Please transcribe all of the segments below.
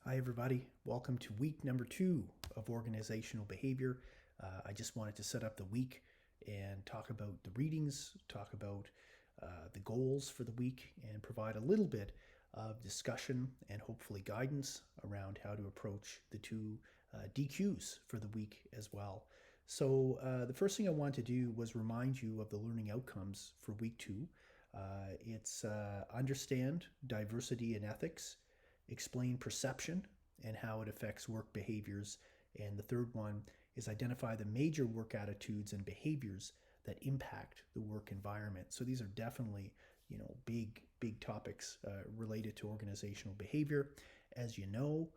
Hi, everybody. Welcome to week number 2 of organizational behavior. I just wanted to set up the week and talk about the readings, talk about the goals for the week, and provide a little bit of discussion and hopefully guidance around how to approach the two DQs for the week as well. So, the first thing I wanted to do was remind you of the learning outcomes for week 2. It's understand diversity and ethics, explain perception and how it affects work behaviors. And the third one is identify the major work attitudes and behaviors that impact the work environment. So these are definitely, big topics related to organizational behavior. As you know,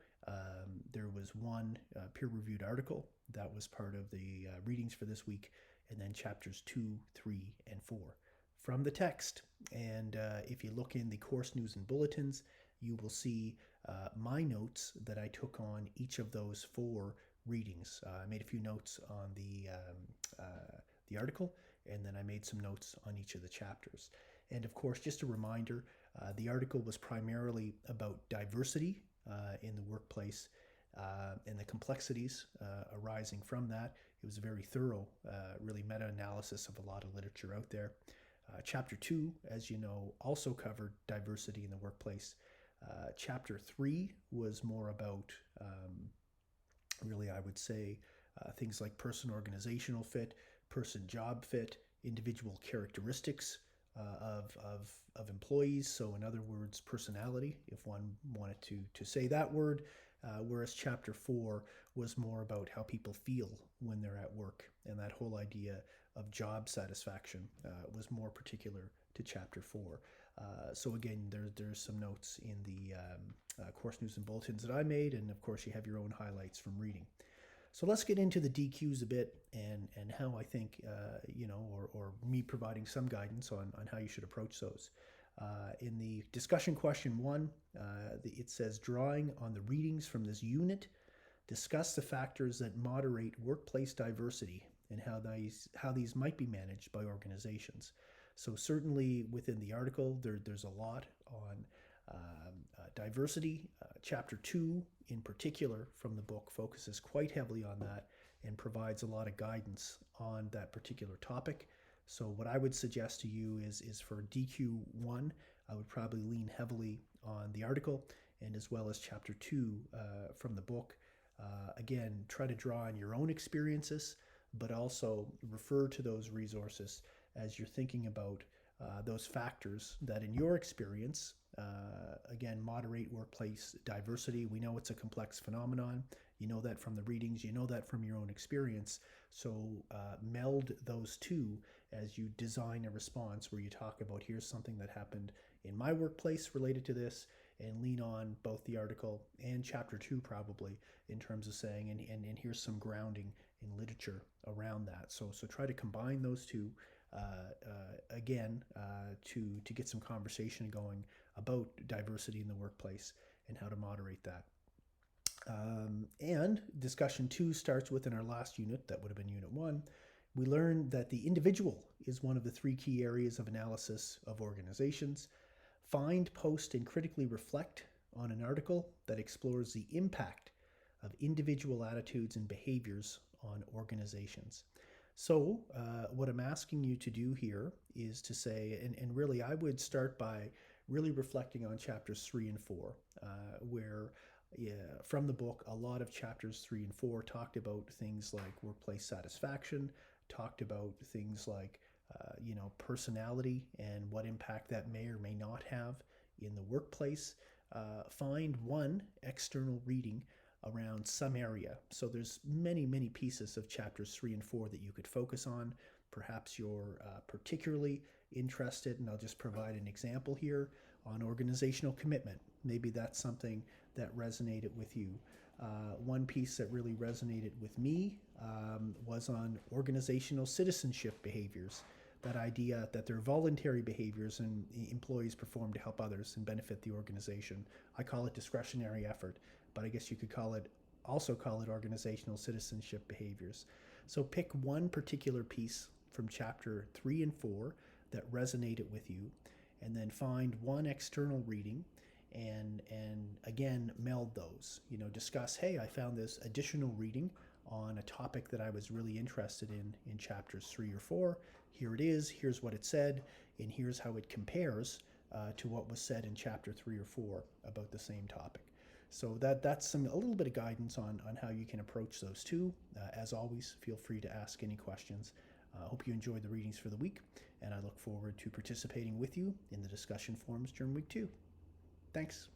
there was one peer-reviewed article that was part of the readings for this week, and then chapters 2, 3, and 4 from the text. And if you look in the course news and bulletins, you will see my notes that I took on each of those 4 readings. I made a few notes on the article, and then I made some notes on each of the chapters. And of course, just a reminder, the article was primarily about diversity in the workplace and the complexities arising from that. It was a very thorough, really meta-analysis of a lot of literature out there. Chapter 2, as you know, also covered diversity in the workplace. Chapter 3 was more about, really, I would say, things like person organizational fit, person job fit, individual characteristics of employees. So, in other words, personality, if one wanted to say that word. Whereas chapter 4 was more about how people feel when they're at work. And that whole idea of job satisfaction was more particular to chapter 4. So again, there's some notes in the course news and bulletins that I made. And of course, you have your own highlights from reading. So let's get into the DQs a bit and how I think, or me providing some guidance on how you should approach those. In the discussion question 1, it says, drawing on the readings from this unit, discuss the factors that moderate workplace diversity and how these might be managed by organizations. So certainly within the article, there's a lot on diversity. Chapter 2, in particular, from the book, focuses quite heavily on that and provides a lot of guidance on that particular topic. So what I would suggest to you is for DQ1, I would probably lean heavily on the article and as well as chapter 2 from the book. Again, try to draw on your own experiences, but also refer to those resources as you're thinking about those factors that in your experience, again, moderate workplace diversity. We know it's a complex phenomenon. You know that from the readings, you know that from your own experience. So meld those two as you design a response where you talk about here's something that happened in my workplace related to this, and lean on both the article and chapter 2 probably in terms of saying, and here's some grounding in literature around that. So try to combine those two again to get some conversation going about diversity in the workplace and how to moderate that. And discussion 2 starts with in our last unit, that would have been unit 1, we learned that the individual is one of the 3 key areas of analysis of organizations. Find, post, and critically reflect on an article that explores the impact of individual attitudes and behaviors on organizations. So what I'm asking you to do here is to say, and really I would start by really reflecting on chapters 3 and 4, where from the book, a lot of chapters 3 and 4 talked about things like workplace satisfaction, talked about things like personality and what impact that may or may not have in the workplace. Find one external reading around some area. So there's many pieces of chapters 3 and 4 that you could focus on. Perhaps you're particularly interested, and I'll just provide an example here, on organizational commitment. Maybe that's something that resonated with you. One piece that really resonated with me was on organizational citizenship behaviors. That idea that they're voluntary behaviors and employees perform to help others and benefit the organization. I call it discretionary effort, but I guess you could also call it organizational citizenship behaviors. So pick one particular piece from chapter 3 and 4 that resonated with you, and then find one external reading and again meld those. Discuss, hey, I found this additional reading on a topic that I was really interested in chapters 3 or 4. Here it is, here's what it said, and here's how it compares to what was said in chapter 3 or 4 about the same topic. So that's a little bit of guidance on how you can approach those two. As always, feel free to ask any questions. I hope you enjoyed the readings for the week, and I look forward to participating with you in the discussion forums during week 2. Thanks.